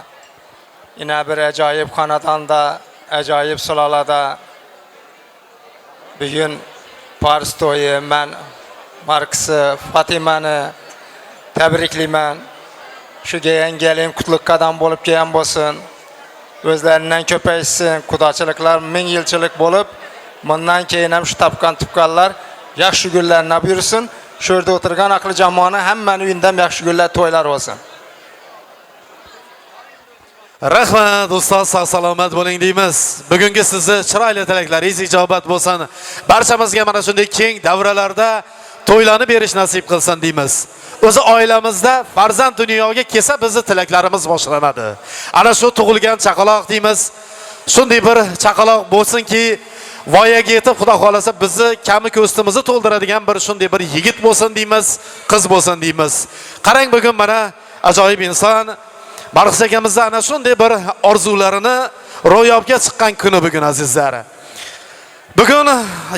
Yine bir ajoyib xonadonda, ajoyib sulolada bugün Paris to'yi, men Markusni, Fatimani tabriklayman. Shu kelgan gelin qutlug' qadam bo'lib kelgan bo'lsin. O'zlaridan ko'paysin, qudochiliklar ming yilchilik bo'lib, bundan keyin ham shu topgan tuqqanlar yaxshi kunlarni buyursin. Shu yerda o'tirgan aqli jamoani hammaning uyindan yaxshi kunlar, to'ylar bo'lsin. Rahmat ustoz, sog' salomat bo'ling deymiz. Bugungi sizni chiroyli tilaklaringiz ijobat bo'lsin. Barchamizga mana shunday keng davralarda to'ylarni berish nasib qilsin deymiz. O'zi oilamizda farzand dunyoga kelsa bizni tilaklarimiz boshlanadi. Ana shu tug'ilgan chaqaloq deymiz. Shunday bir chaqaloq bo'lsinki, voyaga yetib xudo xolasa bizni kami ko'stimizni to'ldiradigan bir shunday bir yigit bo'lsin deymiz, qiz bo'lsin deymiz. Qarang, bugun mana ajoyib inson Marxus akamizning ana shunday bir orzularini ro'yobga chiqqan kuni bugun azizlar. Bugun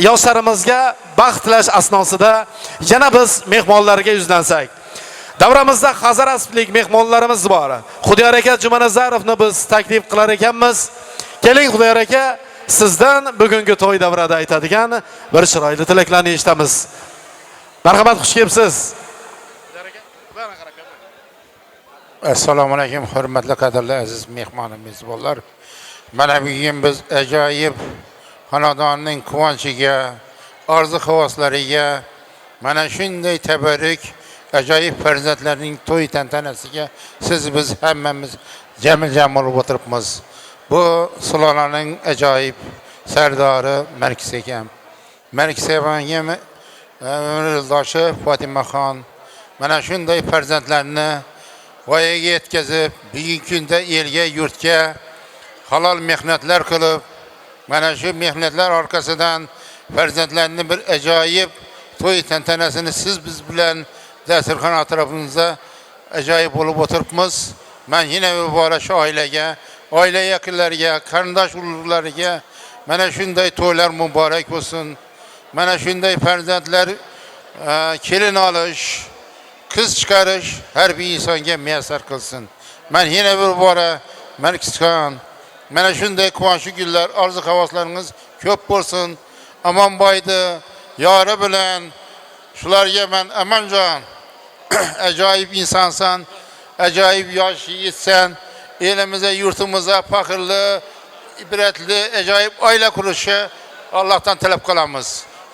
yoshlarimizga baxt tilash asnosida yana biz mehmonlarga yuzlansak. Davramizda Hazarasplik mehmonlarimiz bor. Xudoyor aka Jumanazarovni biz taklif qilar ekanmiz. Keling Xudoyor aka, sizdan bugungi to'y davrada aytadigan bir chiroyli tilaklarni eshitamiz. Marhamat, xush kelibsiz. Assalomu alaykum, hurmatli qadrli aziz mehmonimiz bolalar. Mana bugun biz ajoyib xonadonning quvonchiga, orzu-havoslariga, mana shunday tabarruk ajoyib farzandlarning to'y tantanasiga biz hammamiz jam bo'lib o'tiribmiz. Bu sulolaning ajoyib sardori Markis akam. Markis akamning yo'ldoshi Fotimaxon mana shunday farzandlarni voyaga yetkazib, bugungi kunda elga, yurtga halol mehnatlar qilib, mana shu mehnatlar orqasidan farzandlarni bir ajoyib to'y tantanasini biz bilan dasturxon atrofimizda ajoyib bo'lib o'tiribmiz. Men yana bir bora shu oilaga, oila yaqinlariga, qarindosh urug'lariga mana shunday to'ylar muborak bo'lsin. Mana shunday farzandlar kelin olish, qiz chiqarish har bir insonga muyassar qilsin. Men yana bir bora Markisxon, mana shunday quvonchli kunlar, orzu-havoslaringiz ko'p bo'lsin. Amonboydi yori bilan shularga men Amonjon ajoyib insonsan, ajoyib yosh yigitsan, elimizga, yurtimizga faxrli, ibratli, ajoyib oila qurishi Allohdan tilab qolamiz.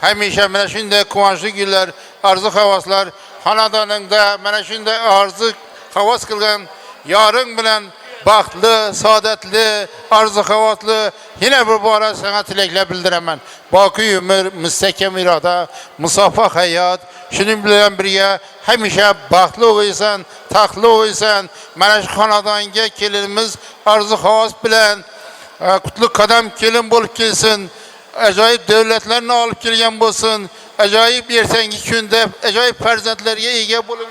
Hamisha mana shunday quvonchli kunlar, orzu-havoslar xonadoningda mana shunday orzu-havos qilgan yoring bilan baxtli, saodatli, orzu-havosli yana bir bora sana tilaklar bildiraman. Boqiy umr, mustahkam iroda, musaffo hayot, shuning bilan birga hamisha baxtli o'g'aysan, taxtli o'g'aysan. Mana shu xonadonga kelinimiz orzu-havos bilan qutlug' qadam kelin bo'lib kelsin. Ajoyib davlatlarni olib kelgan bo'lsin. Ajoyib ertangi kunda ajoyib farzandlarga ega bo'lib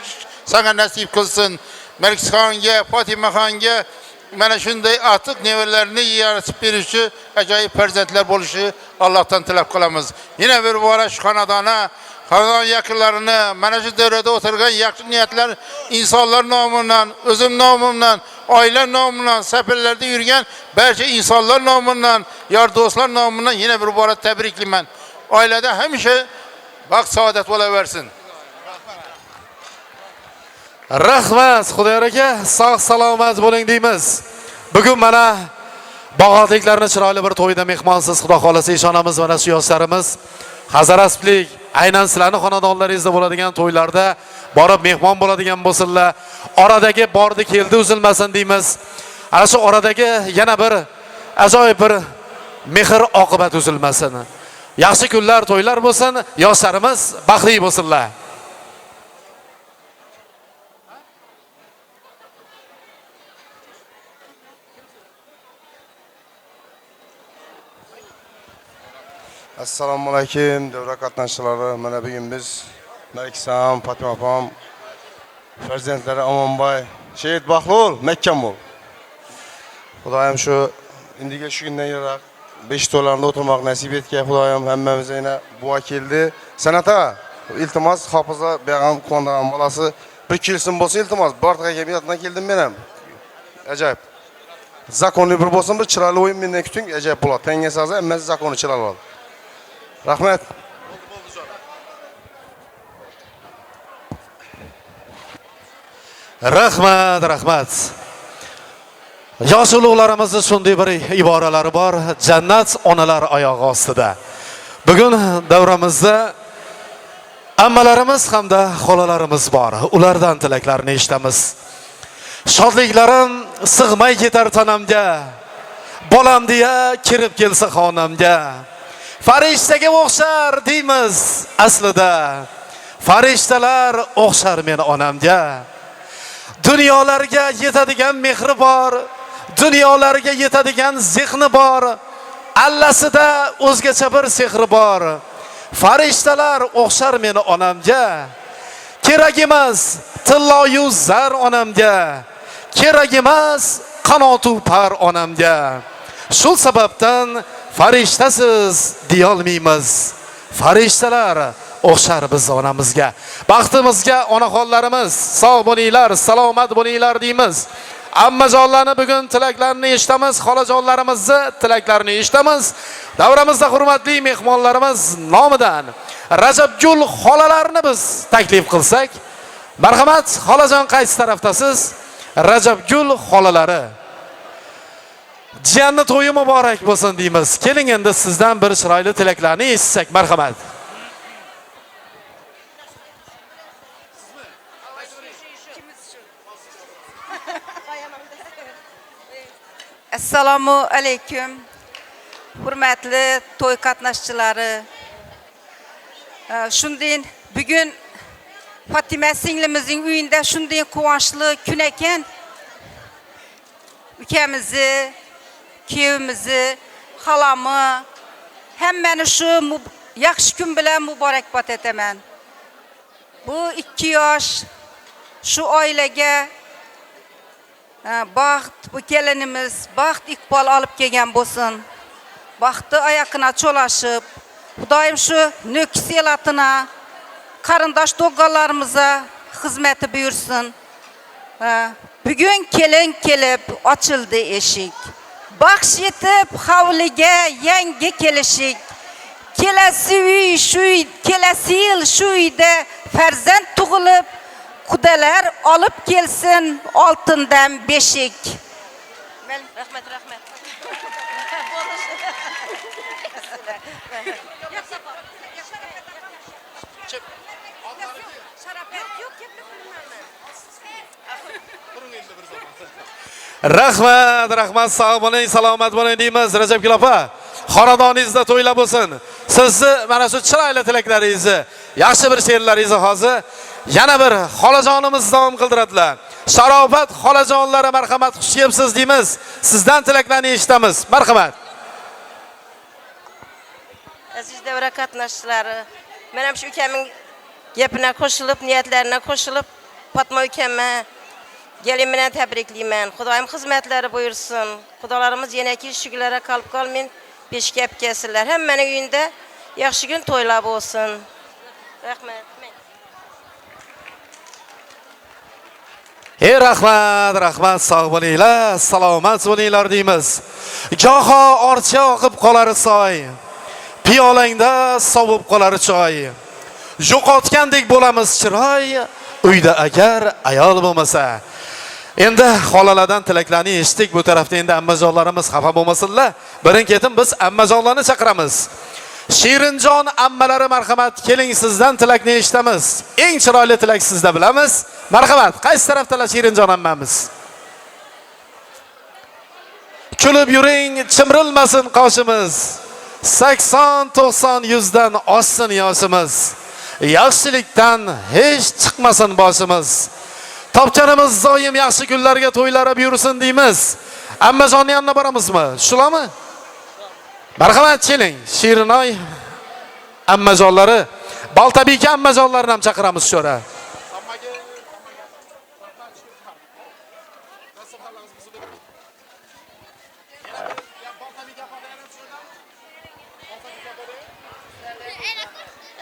sana nasib qilsin. Markisxonga, Fotimaxonga mana shunday atiq nevarlarni yaratib berishi, ajoyib farzandlar bo'lishi Allohdan tilab qolamiz. Yana bir bora shu xonadon yaqinlarini mana shu davrada o'tirgan yaxshi niyatlar insonlar nomidan, o'zim nomimdan, oila nomidan, safarlarda yurgan barcha insonlar nomidan, yor do'stlar nomidan yana bir bora tabriklayman. Oilada hamisha baxt, saodat bo'laversin. Rahmat, Xudoyor aka, sog' salomat bo'ling deymiz. Bugun mana bag'otliklarni chiroyli bir to'yda mehmonsiz, xudo xolasa ishonamiz. Mana shu yoshlarimiz Hazarasplik aynan sizlarning xonadonlaringizda bo'ladigan to'ylarda borib mehmon bo'ladigan bo'lsinlar. Oradagi bordi keldi uzilmasin deymiz. Ana shu oradagi yana bir ajoyib bir mehr oqibat uzilmasin. Yaxshi kunlar, to'ylar bo'lsin, yoshlarimiz baxtli bo'lsinlar. Assalomu alaykum, davra qatnashchilari. Mana bugun biz Markisam, Fatima opam, farzandlari Amonboy, Shehid Baxlul, Makkamul. Xudoyim shu indiga shu kundan yiroq 5 to'larida o'tirmoq nasib etgan. Xudoyim hammamizga yana buva keldi. Sanata, iltimos hofiza beg'am qo'ndigan bolasi bir kelsin bo'lsin iltimos. Bortiq jamiyatdan keldim men ham. Ajoyib. Zakonli bir bo'lsin, bir chiroyli o'yin mendan kuting, ajoyib bo'ladi. Tanga saza, hammasi zakonni chiroyli bo'ladi. Rahmat. Rahmat. Yosh ulug'larimizning shunday bir iboralari bor. Jannat onalar oyog'i ostida. Bugun davramizda ammalarimiz hamda xolalarimiz bor. Ulardan tilaklarni eshitamiz. Shodliklarim sig'may ketar tanamga. Bolam deya kirib kelsa xonamga. Farishtaga o'xshar deymiz aslida. Farishtalar o'xshar men onamga. Dunyolarga yetadigan mehri bor, dunyolarga yetadigan zehni bor. allasida o'zgacha bir sehri bor. Farishtalar o'xshar meni onamga. Kerak emas tilloyu zar onamga. Kerak emas qanotu par onamga. Shu sababdan farishtasiz deyolmaymiz. Farishtalar o'xshar biz onamizga. Baxtimizga onaxonlarimiz sog' bo'linglar, salomat bo'linglar deymiz. Ammajonlarni bugun tilaklarini eshitamiz, xolajonlarimizni tilaklarini eshitamiz. Davramizda hurmatli mehmonlarimiz nomidan Rajabgul xolalarni biz taklif qilsak. Marhamat, xolajon qaysi tarafdasiz? Rajabgul xolalari. Jiyanni to'yi muborak bo'lsin deymiz. Keling endi sizdan bir chiroyli tilaklarni eshitsak, marhamat. Assalomu alaykum. Hurmatli to'y qatnashchilari. Shunday bugun Fatima singlimizning uyida shunday quvonchli kun ekan. Ukamizni, kuyovimizni, xalami hammani shu yaxshi kun bilan muborakbod etaman. Bu 2 yosh shu oilaga baxt, bu kelinimiz baxt iqbol olib kelgan bo'lsin. Baxtni oyoqina cho'lashib, Xudoyim shu no'kis elatina, qarindosh do'g'onlarimizga xizmati buyursin. Bugun kelin kelib ochildi eshik. Baxsh etib hovliga yangi kelishik. Kelasi yil shu uyda farzand tug'ilib, Xudolar olib kelsin oltindan beshik. Rahmat. Rahmat, sog' bo'ling, salomat bo'ling deymiz. Rajabgul opa, xonadoningizda to'ylab bo'lsin. Sizni mana shu chiroyli tilaklaringizni, yaxshi bir she'rlaringizni hozir yana bir xolajonimiz davom qildiradilar. Sharobat xolajonlari marhamat, xush kelibsiz deymiz. Sizdan tilaklarni eshitamiz. Marhamat. Aziz davra qatnashchilari, men ham shu ukamning gapina qo'shilib, niyatlarına qo'shilib, Fatma ukama gelin bilan tabriklayman. Xudoyim xizmatlari buyursin. Xudolarimiz yanaki shuglarga qalb qolmin, peshga olib kelsinlar. Hammaning uyida yaxshi kun to'ylab bo'lsin. Rahmat. Rahmat, sog' bo'linglar, salomat bo'linglar deymiz. Goho orcha oqib qolar soy, piyolangda sovib qolar choy. Yo'qotgandek bo'lamiz chiroy, uyda agar ayol bo'lmasa. Endi xolalardan tilaklarni eshitdik. Bu tarafda endi ammajonlarimiz xafa bo'lmasinlar. Birin-ketin biz ammajonlarni chaqiramiz. Shirinjon ammalari marhamat, keling sizdan tilakni eshitamiz. Eng chiroyli tilak sizda bilamiz. Marhamat, qaysi tarafdalar Shirinjon ammamiz? Kulib yuring, chimrilmasin qoshimiz. 80-90 100dan oshsin yoshimiz. Yaxshilikdan hech chiqmasin boshimiz. Topganimiz zoyim yaxshi kunlarga to'ylari buyursin deymiz. Ammajonni yanına boramizmi? Shularmi? Marhamat, keling. Shirinoy ammajonlari, Baltabek ammajonlarini ham chaqiramiz sho'ra.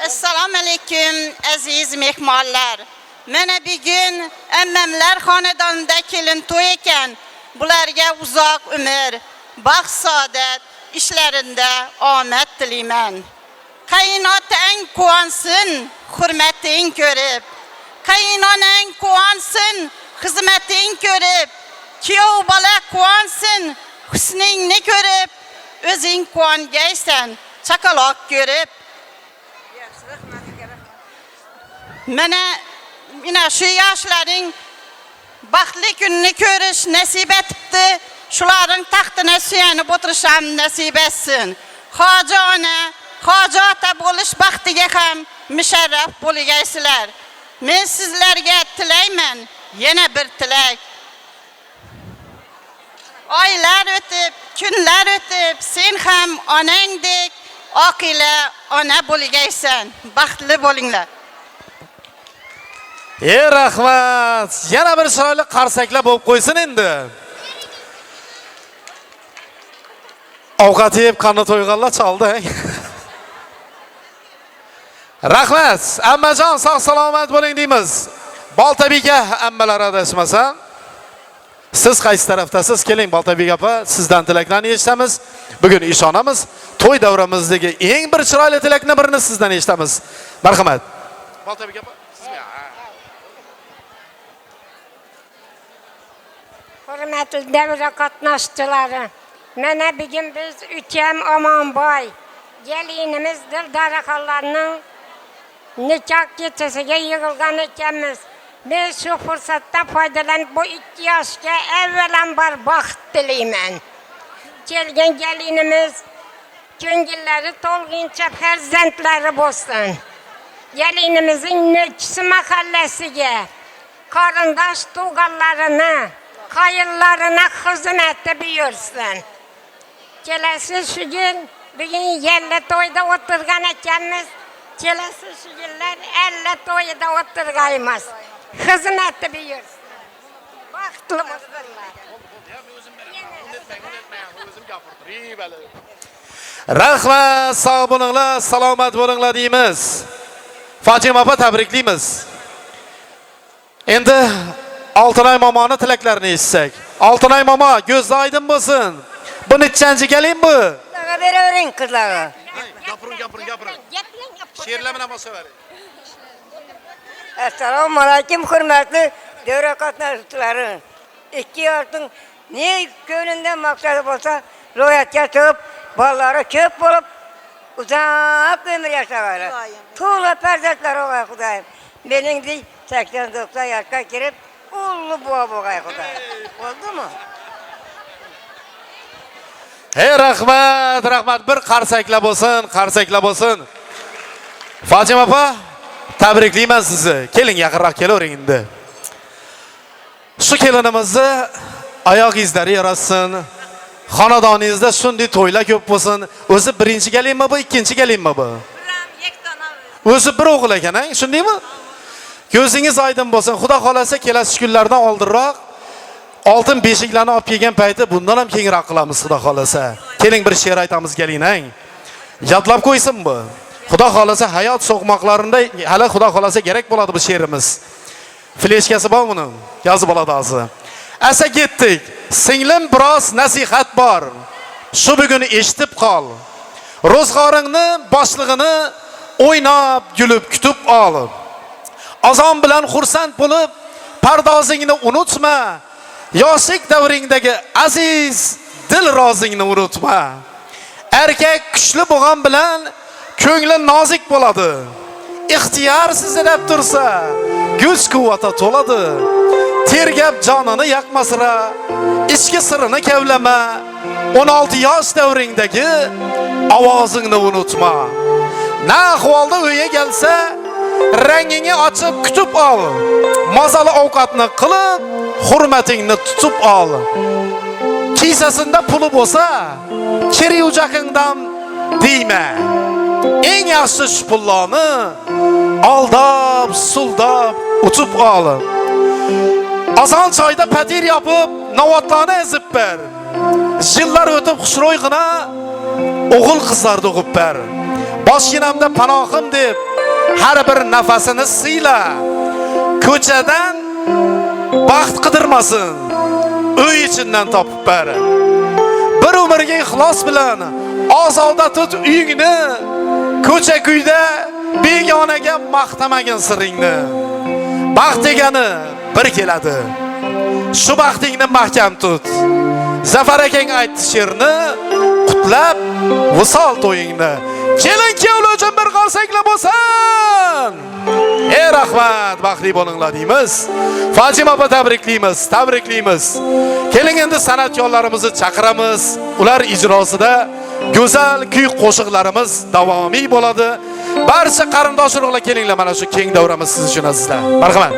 Assalomu alaykum aziz mehmonlar. Mana bugun ammamlar xonadonida kelin to'y ekan. Bularga uzoq umr, baxt, saodat ishlarida omad tilayman. Qaynotang quvonsin, hurmating ko'rib. Qaynonang quvonsin, xizmating ko'rib. Kuyov bola quvonsin, husningni ko'rib. O'zing quvongaysan, chaqaloq ko'rib. Mana shu yoshlarning baxtli kunini ko'rish nasib etibdi. Shularning taxtini suyanib o'tirisham nasib etsin. Hoji ona, hoji ota bo'lish baxtiga ham musharraf bo'ligaysizlar. Men sizlarga tilayman yana bir tilak. Oylar o'tib, kunlar o'tib, sen ham onangdek oqila ona bo'lgaysan. Baxtli bo'linglar. Rahmat. Yana bir chiroyli qarsaklar bo'lib qo'ysin endi. Ovqat yeb qanday to'yganlar chaldi. Rahmat. Ammajon sog' salomat bo'ling deymiz. Boltabeka ammalar adashmasa. Siz qaysi tarafdasiz? Keling Boltabek opa, sizdan tilaklarni eshitamiz. Bugun ishonamiz, to'y davramizdagi eng bir chiroyli tilakni birini sizdan eshitamiz. Marhamat. Boltabek opa, sizga. Hurmatli davra qatnashchilari, mana bugun biz ukam Omonboy, gelinimiz Dildaraxonlarning nikoh kechasiga yig'ilgan ekanmiz. Men shu fursatdan foydalanib bu 2 yoshga avvalambor baxt tilayman. Kelgan gelinimiz ko'ngillari to'lg'incha farzandlari bo'lsin. Gelinimizning Nökisi mahallasiga qarindosh tuğanlarına, qayınlarına xizmati buyursin. Kelasi shu gün bugün yerli to'yda o'tirgan ekanmiz. Kelasi shu yillar 50 to'yida o'tirgaymiz. Xizmati buyursin. Baxtli bo'lsinlar. Rahmat, sog' bo'linglar, salomat bo'linglar deymiz. Fatima opa tabriklaymiz. Endi Oltinay momoni tilaklarini eshitsak. Oltinay momo, ko'z oydin bo'lsin. Bu nechanchi gelin bu? Beravering qizlarga. Gapiring. She'rlar bilan boshlayvering. Assalomu alaykum hurmatli davra qatnashchilari. 2 yoshning ne ko'nglidan maqsadi bo'lsa, ro'yatga chiqib, bolalari ko'p bo'lib, uzoq umr yashayveradi. To'la farzandlar o'g'ay Xudoyim. Meningdek 80-90 yoshga kirib, ullu buva bo'lgay Xudoyim. Bo'ldimi? Rahmat, bir qarsaklar bo'lsin. Fatima opa, tabriklayman sizni. Keling yaqinroq kelavering endi. Shu kelinimizni oyoq izlari yarashsin. Xonadoningizda shunday to'ylar ko'p bo'lsin. O'zi birinchi gelinmi bu, ikkinchi gelinmi bu? O'zi bir o'g'il ekan-a, shundaymi? Ko'zingiz oydin bo'lsin. Xudo xolasa kelasi kunlardan oldinroq oltin beshiklarni olib kelgan payti bundan ham kengroq qilamiz xudo xolasa. Keling bir she'r aytamiz gelinang. Yodlab qo'ysin bu. Xudo xolasa hayot so'qmoqlarida hali xudo xolasa kerak bo'ladi bu she'rimiz. Fleshkasi bor buni, yozib oladi hozir. Asa ketdik. Singlim biroz nasihat bor. Shu bugun eshitib qol. Ro'zg'oringni boshlig'ini o'ynab, gulib kutib ol. Azon bilan xursand bo'lib, pardozingni unutma. Yoshlik davringdagi aziz dil rozingni unutma. Erkak kuchli bo'lgan bilan ko'ngli nozik bo'ladi. Ixtiyorsiz deb tursa, kuch-quvvati to'ladi. Tergab jonini yaqmasira, ichki sirini kavlama. 16 yosh davringdagi ovozingni unutma. Na ahvolda uyga kelsa, rangingni ochib kutib ol. Mazali ovqatni qilib, hurmatingni tutib ol. Kisasida puli bo'lsa, kiri ujaqingdan deyma. Eng yaxshi pullarni aldab, suldab utib ol. Azon choyda patir yopib, novotlarni ezib ber. Yillar o'tib xushro'yg'ina o'g'il qizlar tug'ib ber. Boshginamda panohim deb har bir nafasini siyla. Ko'chadan baxt qidirmasin, uy ichidan topib ber. Bir umrga ixlos bilan ozoda tut uyingni. Ko'cha-kuyda begonaga maqtamagin siringni. Baxt degani bir keladi. Shu baxtingni mahkam tut. Zafar akang aytdi she'rni, qutlab visol to'yingni. Kelin kuyovlar uchun bir qarsaklar bo'lsin. Rahmat, baxtli bo'linglar deymiz. Fatima opa tabriklaymiz. Keling endi san'atkorlarimizni chaqiramiz. Ular ijrosida go'zal kuy qo'shiqlarimiz davomiy bo'ladi. Barcha qarindosh urug'lar kelinglar, mana shu keng davramiz siz uchun azizlar. Marhamat.